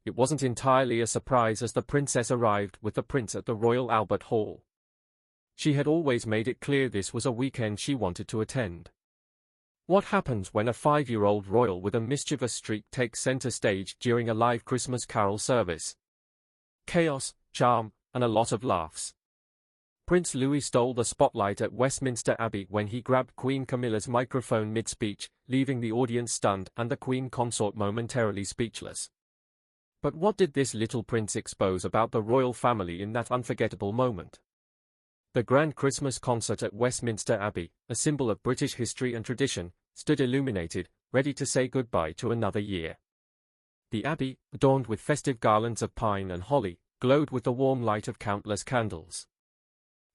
it wasn't entirely a surprise as the princess arrived with the prince at the Royal Albert Hall. She had always made it clear this was a weekend she wanted to attend. What happens when a 5-year-old royal with a mischievous streak takes center stage during a live Christmas carol service? Chaos, charm, and a lot of laughs. Prince Louis stole the spotlight at Westminster Abbey when he grabbed Queen Camilla's microphone mid-speech, leaving the audience stunned and the Queen consort momentarily speechless. But what did this little prince expose about the royal family in that unforgettable moment? The grand Christmas concert at Westminster Abbey, a symbol of British history and tradition, stood illuminated, ready to say goodbye to another year. The Abbey, adorned with festive garlands of pine and holly, glowed with the warm light of countless candles.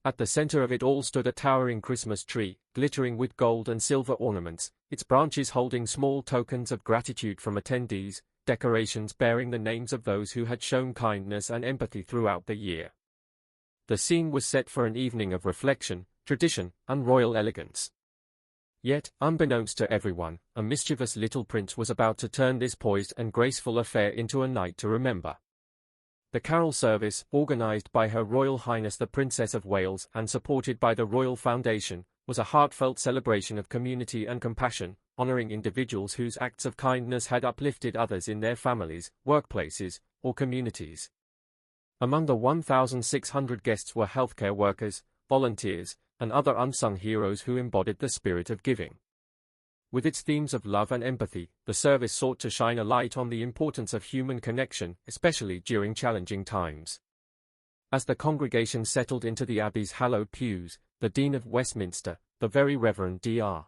At the center of it all stood a towering Christmas tree, glittering with gold and silver ornaments, its branches holding small tokens of gratitude from attendees, decorations bearing the names of those who had shown kindness and empathy throughout the year. The scene was set for an evening of reflection, tradition, and royal elegance. Yet, unbeknownst to everyone, a mischievous little prince was about to turn this poised and graceful affair into a night to remember. The carol service, organized by Her Royal Highness the Princess of Wales and supported by the Royal Foundation, was a heartfelt celebration of community and compassion, honoring individuals whose acts of kindness had uplifted others in their families, workplaces, or communities. Among the 1,600 guests were healthcare workers, volunteers, and other unsung heroes who embodied the spirit of giving. With its themes of love and empathy, the service sought to shine a light on the importance of human connection, especially during challenging times. As the congregation settled into the Abbey's hallowed pews, the Dean of Westminster, the Very Reverend Dr.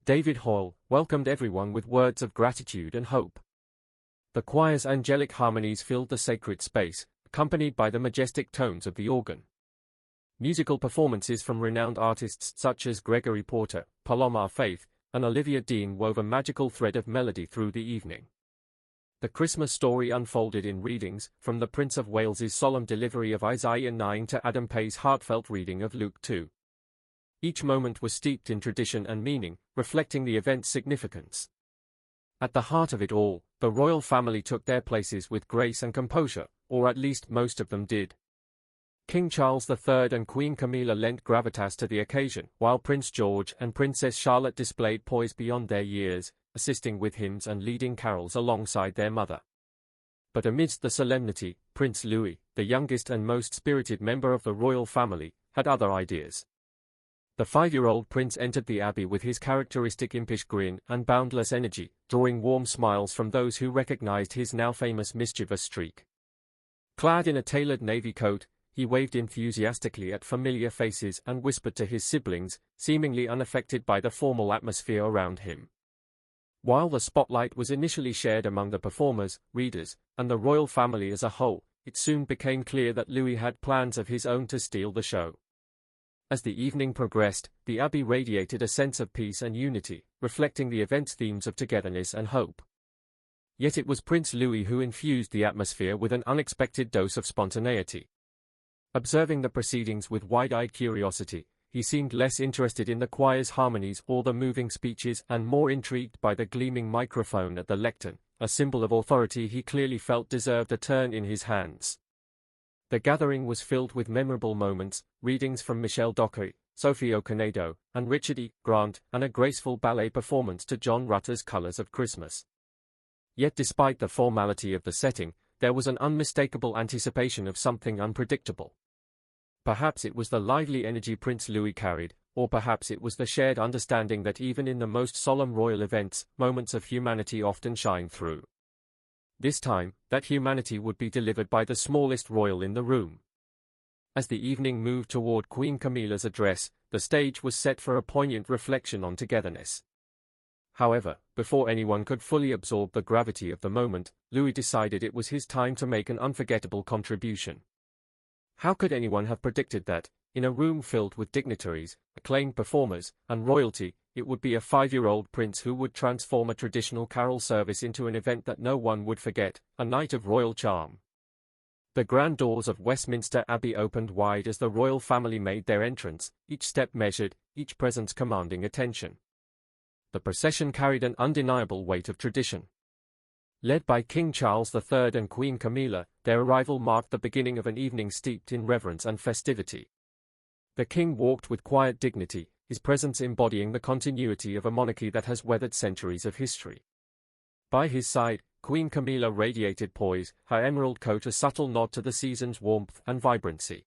David Hoyle, welcomed everyone with words of gratitude and hope. The choir's angelic harmonies filled the sacred space, accompanied by the majestic tones of the organ. Musical performances from renowned artists such as Gregory Porter, Paloma Faith, and Olivia Dean wove a magical thread of melody through the evening. The Christmas story unfolded in readings, from the Prince of Wales's solemn delivery of Isaiah 9 to Adam Pay's heartfelt reading of Luke 2. Each moment was steeped in tradition and meaning, reflecting the event's significance. At the heart of it all, the royal family took their places with grace and composure, or at least most of them did. King Charles III and Queen Camilla lent gravitas to the occasion, while Prince George and Princess Charlotte displayed poise beyond their years, assisting with hymns and leading carols alongside their mother. But amidst the solemnity, Prince Louis, the youngest and most spirited member of the royal family, had other ideas. The 5-year-old prince entered the abbey with his characteristic impish grin and boundless energy, drawing warm smiles from those who recognized his now famous mischievous streak. Clad in a tailored navy coat, he waved enthusiastically at familiar faces and whispered to his siblings, seemingly unaffected by the formal atmosphere around him. While the spotlight was initially shared among the performers, readers, and the royal family as a whole, it soon became clear that Louis had plans of his own to steal the show. As the evening progressed, the abbey radiated a sense of peace and unity, reflecting the event's themes of togetherness and hope. Yet it was Prince Louis who infused the atmosphere with an unexpected dose of spontaneity. Observing the proceedings with wide-eyed curiosity, he seemed less interested in the choir's harmonies or the moving speeches and more intrigued by the gleaming microphone at the lectern, a symbol of authority he clearly felt deserved a turn in his hands. The gathering was filled with memorable moments, readings from Michel Dockery, Sophie Okonedo, and Richard E. Grant, and a graceful ballet performance to John Rutter's Colors of Christmas. Yet despite the formality of the setting, there was an unmistakable anticipation of something unpredictable. Perhaps it was the lively energy Prince Louis carried, or perhaps it was the shared understanding that even in the most solemn royal events, moments of humanity often shine through. This time, that humanity would be delivered by the smallest royal in the room. As the evening moved toward Queen Camilla's address, the stage was set for a poignant reflection on togetherness. However, before anyone could fully absorb the gravity of the moment, Louis decided it was his time to make an unforgettable contribution. How could anyone have predicted that, in a room filled with dignitaries, acclaimed performers, and royalty, it would be a 5-year-old prince who would transform a traditional carol service into an event that no one would forget, a night of royal charm? The grand doors of Westminster Abbey opened wide as the royal family made their entrance, each step measured, each presence commanding attention. The procession carried an undeniable weight of tradition. Led by King Charles III and Queen Camilla, their arrival marked the beginning of an evening steeped in reverence and festivity. The king walked with quiet dignity, his presence embodying the continuity of a monarchy that has weathered centuries of history. By his side, Queen Camilla radiated poise, her emerald coat a subtle nod to the season's warmth and vibrancy.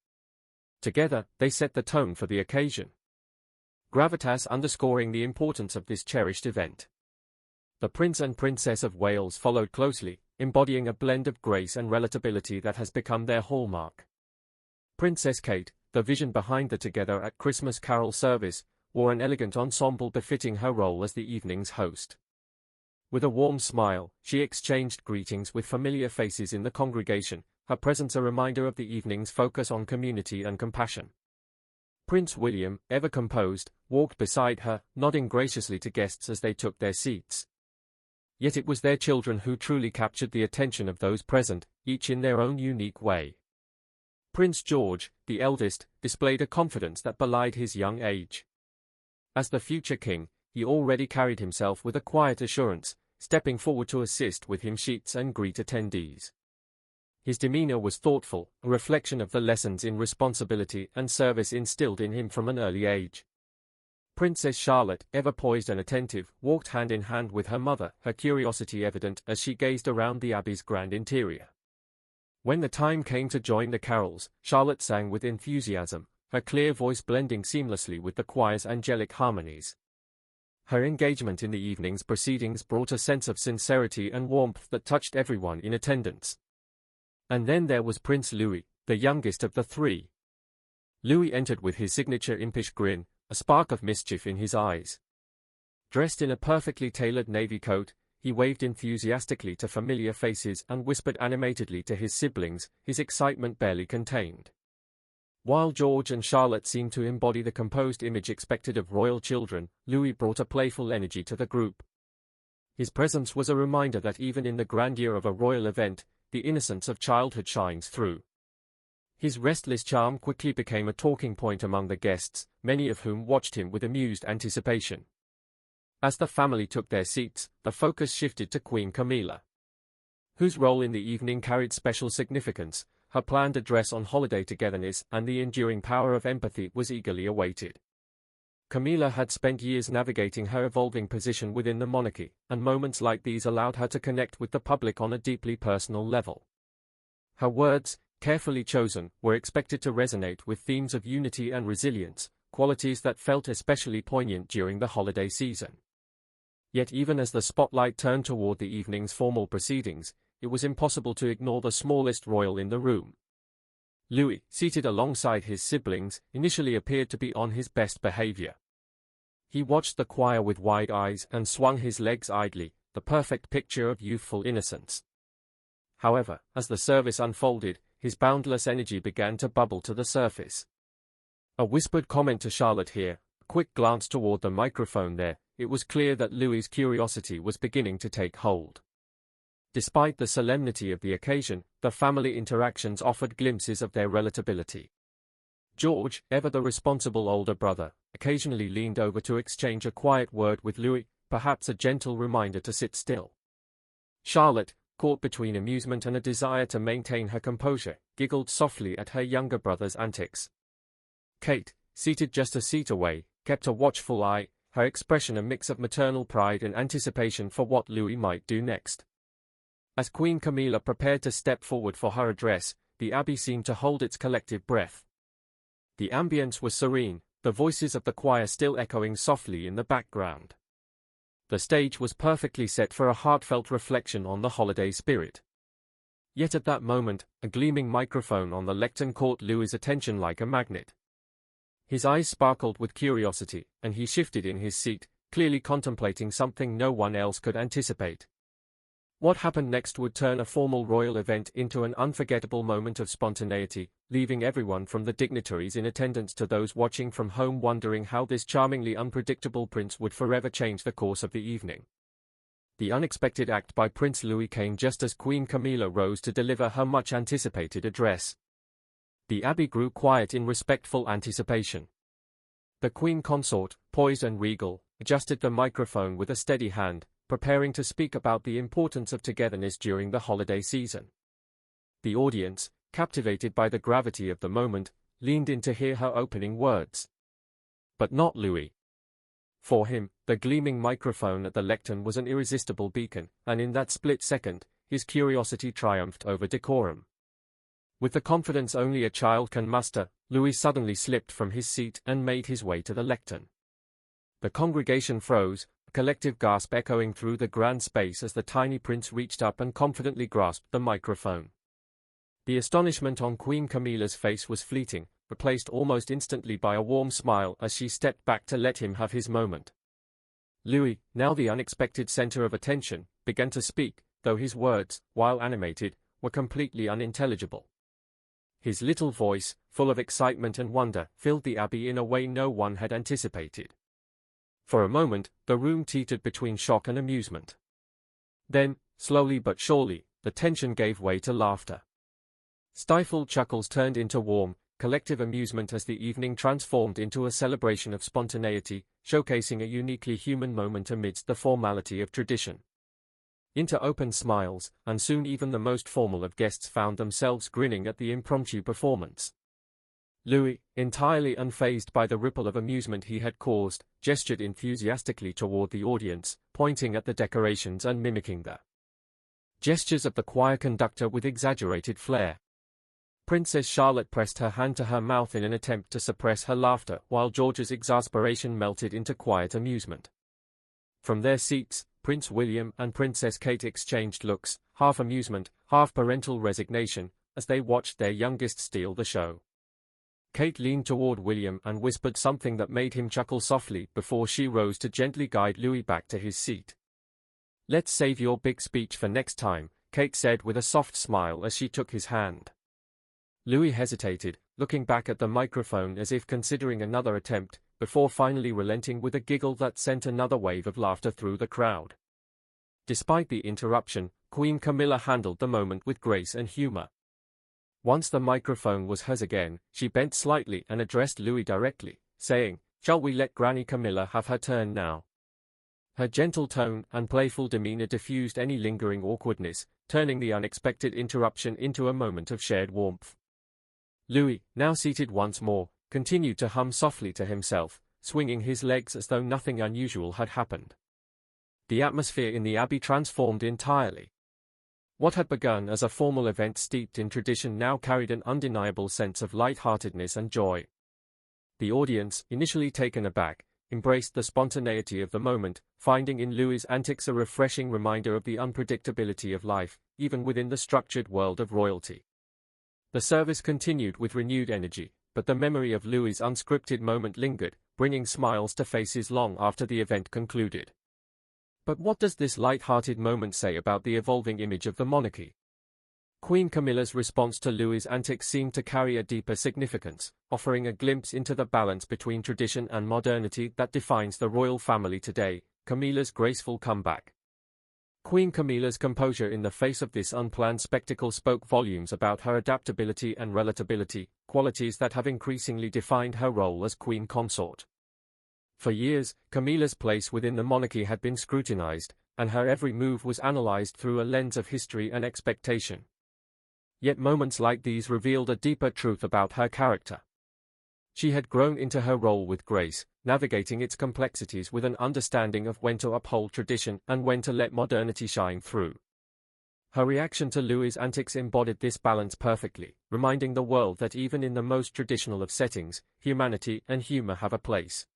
Together, they set the tone for the occasion. Gravitas underscoring the importance of this cherished event. The Prince and Princess of Wales followed closely, embodying a blend of grace and relatability that has become their hallmark. Princess Kate, the vision behind the Together at Christmas Carol service, wore an elegant ensemble befitting her role as the evening's host. With a warm smile, she exchanged greetings with familiar faces in the congregation, her presence a reminder of the evening's focus on community and compassion. Prince William, ever composed, walked beside her, nodding graciously to guests as they took their seats. Yet it was their children who truly captured the attention of those present, each in their own unique way. Prince George, the eldest, displayed a confidence that belied his young age. As the future king, he already carried himself with a quiet assurance, stepping forward to assist with hymn sheets and greet attendees. His demeanor was thoughtful, a reflection of the lessons in responsibility and service instilled in him from an early age. Princess Charlotte, ever poised and attentive, walked hand in hand with her mother, her curiosity evident as she gazed around the abbey's grand interior. When the time came to join the carols, Charlotte sang with enthusiasm, her clear voice blending seamlessly with the choir's angelic harmonies. Her engagement in the evening's proceedings brought a sense of sincerity and warmth that touched everyone in attendance. And then there was Prince Louis, the youngest of the three. Louis entered with his signature impish grin, a spark of mischief in his eyes. Dressed in a perfectly tailored navy coat, he waved enthusiastically to familiar faces and whispered animatedly to his siblings, his excitement barely contained. While George and Charlotte seemed to embody the composed image expected of royal children, Louis brought a playful energy to the group. His presence was a reminder that even in the grandeur of a royal event, the innocence of childhood shines through. His restless charm quickly became a talking point among the guests, many of whom watched him with amused anticipation. As the family took their seats, the focus shifted to Queen Camilla, whose role in the evening carried special significance. Her planned address on holiday togetherness and the enduring power of empathy was eagerly awaited. Camilla had spent years navigating her evolving position within the monarchy, and moments like these allowed her to connect with the public on a deeply personal level. Her words, carefully chosen, were expected to resonate with themes of unity and resilience, qualities that felt especially poignant during the holiday season. Yet even as the spotlight turned toward the evening's formal proceedings, it was impossible to ignore the smallest royal in the room. Louis, seated alongside his siblings, initially appeared to be on his best behavior. He watched the choir with wide eyes and swung his legs idly, the perfect picture of youthful innocence. However, as the service unfolded, his boundless energy began to bubble to the surface. A whispered comment to Charlotte here, a quick glance toward the microphone there, it was clear that Louis's curiosity was beginning to take hold. Despite the solemnity of the occasion, the family interactions offered glimpses of their relatability. George, ever the responsible older brother, occasionally leaned over to exchange a quiet word with Louis, perhaps a gentle reminder to sit still. Charlotte, caught between amusement and a desire to maintain her composure, giggled softly at her younger brother's antics. Kate, seated just a seat away, kept a watchful eye, her expression a mix of maternal pride and anticipation for what Louis might do next. As Queen Camilla prepared to step forward for her address, the abbey seemed to hold its collective breath. The ambience was serene, the voices of the choir still echoing softly in the background. The stage was perfectly set for a heartfelt reflection on the holiday spirit. Yet at that moment, a gleaming microphone on the lectern caught Louis's attention like a magnet. His eyes sparkled with curiosity, and he shifted in his seat, clearly contemplating something no one else could anticipate. What happened next would turn a formal royal event into an unforgettable moment of spontaneity, leaving everyone from the dignitaries in attendance to those watching from home wondering how this charmingly unpredictable prince would forever change the course of the evening. The unexpected act by Prince Louis came just as Queen Camilla rose to deliver her much-anticipated address. The abbey grew quiet in respectful anticipation. The Queen Consort, poised and regal, adjusted the microphone with a steady hand, preparing to speak about the importance of togetherness during the holiday season. The audience, captivated by the gravity of the moment, leaned in to hear her opening words. But not Louis. For him, the gleaming microphone at the lectern was an irresistible beacon, and in that split second, his curiosity triumphed over decorum. With the confidence only a child can muster, Louis suddenly slipped from his seat and made his way to the lectern. The congregation froze, a collective gasp echoing through the grand space as the tiny prince reached up and confidently grasped the microphone. The astonishment on Queen Camilla's face was fleeting, replaced almost instantly by a warm smile as she stepped back to let him have his moment. Louis, now the unexpected center of attention, began to speak, though his words, while animated, were completely unintelligible. His little voice, full of excitement and wonder, filled the abbey in a way no one had anticipated. For a moment, the room teetered between shock and amusement. Then, slowly but surely, the tension gave way to laughter. Stifled chuckles turned into warm, collective amusement as the evening transformed into a celebration of spontaneity, showcasing a uniquely human moment amidst the formality of tradition. Into open smiles, and soon even the most formal of guests found themselves grinning at the impromptu performance. Louis, entirely unfazed by the ripple of amusement he had caused, gestured enthusiastically toward the audience, pointing at the decorations and mimicking the gestures of the choir conductor with exaggerated flair. Princess Charlotte pressed her hand to her mouth in an attempt to suppress her laughter, while George's exasperation melted into quiet amusement. From their seats, Prince William and Princess Kate exchanged looks, half amusement, half parental resignation, as they watched their youngest steal the show. Kate leaned toward William and whispered something that made him chuckle softly before she rose to gently guide Louis back to his seat. "Let's save your big speech for next time," Kate said with a soft smile as she took his hand. Louis hesitated, looking back at the microphone as if considering another attempt, before finally relenting with a giggle that sent another wave of laughter through the crowd. Despite the interruption, Queen Camilla handled the moment with grace and humor. Once the microphone was hers again, she bent slightly and addressed Louis directly, saying, "Shall we let Granny Camilla have her turn now?" Her gentle tone and playful demeanor diffused any lingering awkwardness, turning the unexpected interruption into a moment of shared warmth. Louis, now seated once more, continued to hum softly to himself, swinging his legs as though nothing unusual had happened. The atmosphere in the abbey transformed entirely. What had begun as a formal event steeped in tradition now carried an undeniable sense of lightheartedness and joy. The audience, initially taken aback, embraced the spontaneity of the moment, finding in Louis's antics a refreshing reminder of the unpredictability of life, even within the structured world of royalty. The service continued with renewed energy, but the memory of Louis's unscripted moment lingered, bringing smiles to faces long after the event concluded. But what does this light-hearted moment say about the evolving image of the monarchy? Queen Camilla's response to Louis's antics seemed to carry a deeper significance, offering a glimpse into the balance between tradition and modernity that defines the royal family today. Camilla's graceful comeback. Queen Camilla's composure in the face of this unplanned spectacle spoke volumes about her adaptability and relatability, qualities that have increasingly defined her role as queen consort. For years, Camilla's place within the monarchy had been scrutinized, and her every move was analyzed through a lens of history and expectation. Yet moments like these revealed a deeper truth about her character. She had grown into her role with grace, navigating its complexities with an understanding of when to uphold tradition and when to let modernity shine through. Her reaction to Louis's antics embodied this balance perfectly, reminding the world that even in the most traditional of settings, humanity and humor have a place.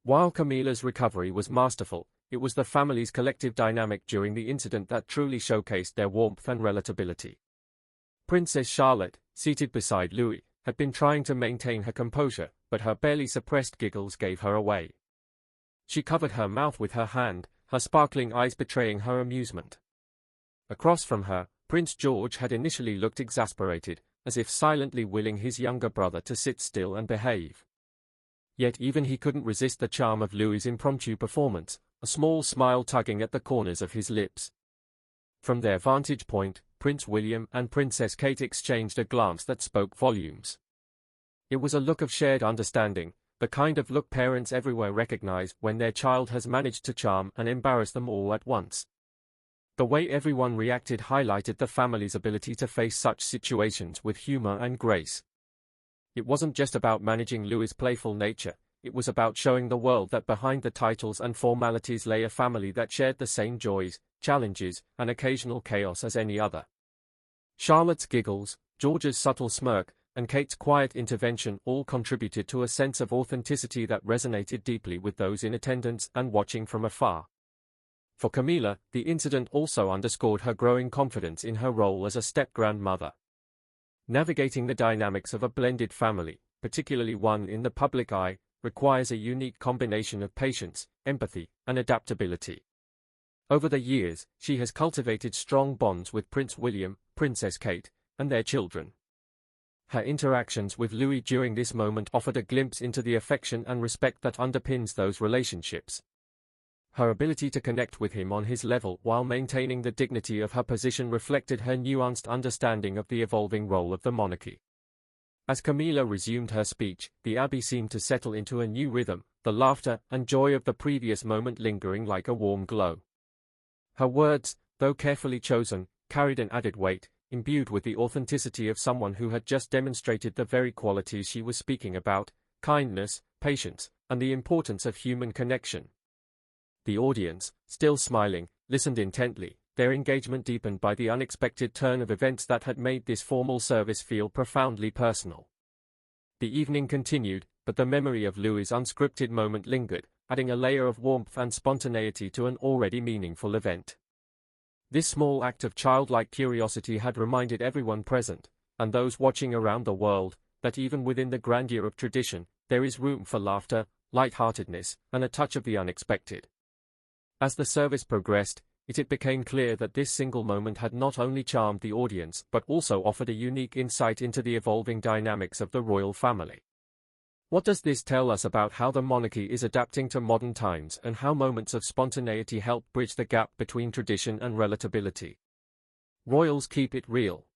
While Camilla's recovery was masterful, it was the family's collective dynamic during the incident that truly showcased their warmth and relatability. Princess Charlotte, seated beside Louis, had been trying to maintain her composure, but her barely suppressed giggles gave her away. She covered her mouth with her hand, her sparkling eyes betraying her amusement. Across from her, Prince George had initially looked exasperated, as if silently willing his younger brother to sit still and behave. Yet even he couldn't resist the charm of Louis's impromptu performance, a small smile tugging at the corners of his lips. From their vantage point, Prince William and Princess Kate exchanged a glance that spoke volumes. It was a look of shared understanding, the kind of look parents everywhere recognize when their child has managed to charm and embarrass them all at once. The way everyone reacted highlighted the family's ability to face such situations with humor and grace. It wasn't just about managing Louis's playful nature, it was about showing the world that behind the titles and formalities lay a family that shared the same joys, challenges, and occasional chaos as any other. Charlotte's giggles, George's subtle smirk, and Kate's quiet intervention all contributed to a sense of authenticity that resonated deeply with those in attendance and watching from afar. For Camilla, the incident also underscored her growing confidence in her role as a step-grandmother. Navigating the dynamics of a blended family, particularly one in the public eye, requires a unique combination of patience, empathy, and adaptability. Over the years, she has cultivated strong bonds with Prince William, Princess Kate, and their children. Her interactions with Louis during this moment offered a glimpse into the affection and respect that underpins those relationships. Her ability to connect with him on his level while maintaining the dignity of her position reflected her nuanced understanding of the evolving role of the monarchy. As Camilla resumed her speech, the abbey seemed to settle into a new rhythm, the laughter and joy of the previous moment lingering like a warm glow. Her words, though carefully chosen, carried an added weight, imbued with the authenticity of someone who had just demonstrated the very qualities she was speaking about: kindness, patience, and the importance of human connection. The audience, still smiling, listened intently, their engagement deepened by the unexpected turn of events that had made this formal service feel profoundly personal. The evening continued, but the memory of Louis's unscripted moment lingered, adding a layer of warmth and spontaneity to an already meaningful event. This small act of childlike curiosity had reminded everyone present, and those watching around the world, that even within the grandeur of tradition, there is room for laughter, lightheartedness, and a touch of the unexpected. As the service progressed, it became clear that this single moment had not only charmed the audience but also offered a unique insight into the evolving dynamics of the royal family. What does this tell us about how the monarchy is adapting to modern times and how moments of spontaneity help bridge the gap between tradition and relatability? Royals keep it real.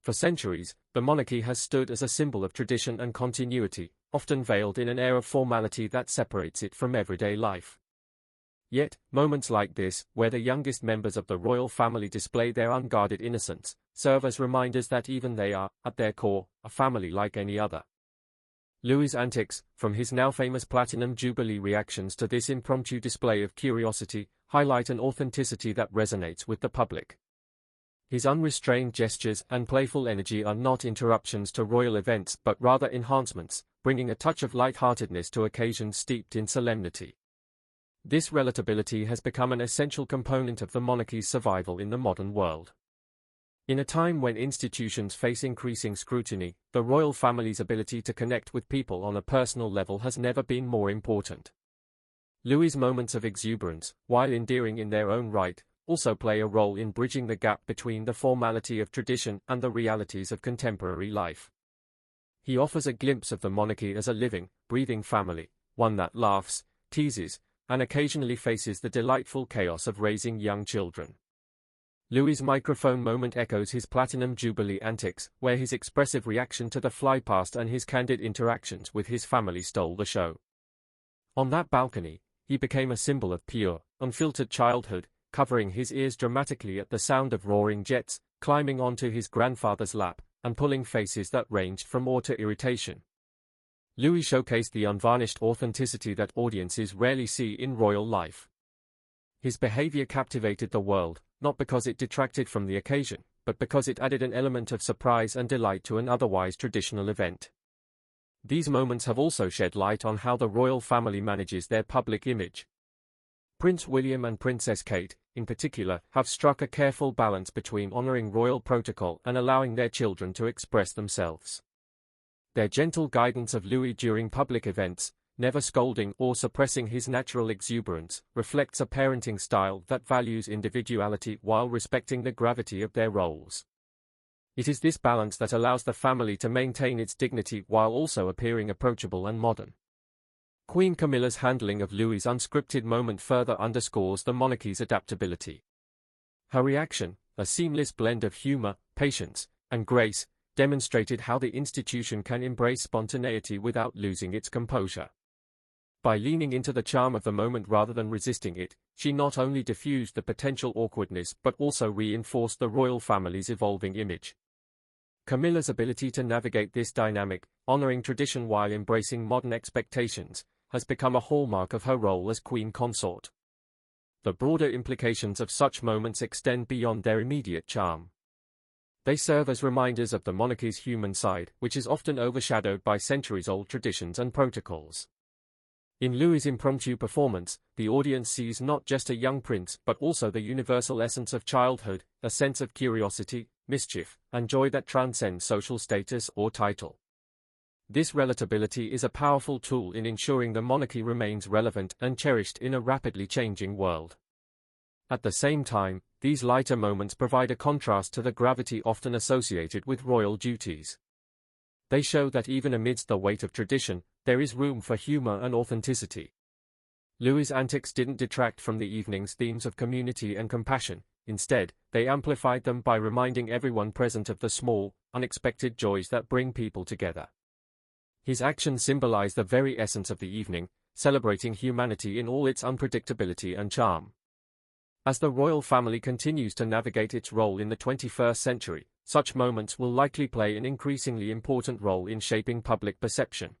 For centuries, the monarchy has stood as a symbol of tradition and continuity, often veiled in an air of formality that separates it from everyday life. Yet, moments like this, where the youngest members of the royal family display their unguarded innocence, serve as reminders that even they are, at their core, a family like any other. Louis's antics, from his now famous Platinum Jubilee reactions to this impromptu display of curiosity, highlight an authenticity that resonates with the public. His unrestrained gestures and playful energy are not interruptions to royal events but rather enhancements, bringing a touch of lightheartedness to occasions steeped in solemnity. This relatability has become an essential component of the monarchy's survival in the modern world. In a time when institutions face increasing scrutiny, the royal family's ability to connect with people on a personal level has never been more important. Louis's moments of exuberance, while endearing in their own right, also play a role in bridging the gap between the formality of tradition and the realities of contemporary life. He offers a glimpse of the monarchy as a living, breathing family, one that laughs, teases, and occasionally faces the delightful chaos of raising young children. Louis's microphone moment echoes his Platinum Jubilee antics, where his expressive reaction to the flypast and his candid interactions with his family stole the show. On that balcony, he became a symbol of pure, unfiltered childhood, covering his ears dramatically at the sound of roaring jets, climbing onto his grandfather's lap, and pulling faces that ranged from awe to irritation. Louis showcased the unvarnished authenticity that audiences rarely see in royal life. His behavior captivated the world, not because it detracted from the occasion, but because it added an element of surprise and delight to an otherwise traditional event. These moments have also shed light on how the royal family manages their public image. Prince William and Princess Kate, in particular, have struck a careful balance between honoring royal protocol and allowing their children to express themselves. Their gentle guidance of Louis during public events, never scolding or suppressing his natural exuberance, reflects a parenting style that values individuality while respecting the gravity of their roles. It is this balance that allows the family to maintain its dignity while also appearing approachable and modern. Queen Camilla's handling of Louis's unscripted moment further underscores the monarchy's adaptability. Her reaction, a seamless blend of humor, patience, and grace, demonstrated how the institution can embrace spontaneity without losing its composure. By leaning into the charm of the moment rather than resisting it, she not only diffused the potential awkwardness but also reinforced the royal family's evolving image. Camilla's ability to navigate this dynamic, honoring tradition while embracing modern expectations, has become a hallmark of her role as queen consort. The broader implications of such moments extend beyond their immediate charm. They serve as reminders of the monarchy's human side, which is often overshadowed by centuries-old traditions and protocols. In Louis's impromptu performance, the audience sees not just a young prince but also the universal essence of childhood, a sense of curiosity, mischief, and joy that transcends social status or title. This relatability is a powerful tool in ensuring the monarchy remains relevant and cherished in a rapidly changing world. At the same time, these lighter moments provide a contrast to the gravity often associated with royal duties. They show that even amidst the weight of tradition, there is room for humor and authenticity. Louis's antics didn't detract from the evening's themes of community and compassion. Instead, they amplified them by reminding everyone present of the small, unexpected joys that bring people together. His actions symbolize the very essence of the evening, celebrating humanity in all its unpredictability and charm. As the royal family continues to navigate its role in the 21st century, such moments will likely play an increasingly important role in shaping public perception.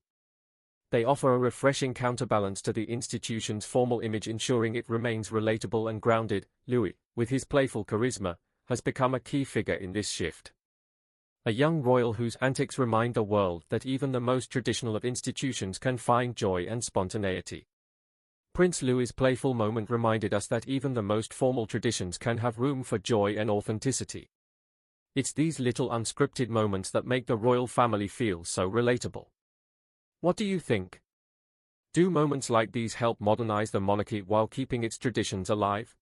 They offer a refreshing counterbalance to the institution's formal image, ensuring it remains relatable and grounded. Louis, with his playful charisma, has become a key figure in this shift. A young royal whose antics remind the world that even the most traditional of institutions can find joy and spontaneity. Prince Louis's playful moment reminded us that even the most formal traditions can have room for joy and authenticity. It's these little unscripted moments that make the royal family feel so relatable. What do you think? Do moments like these help modernize the monarchy while keeping its traditions alive?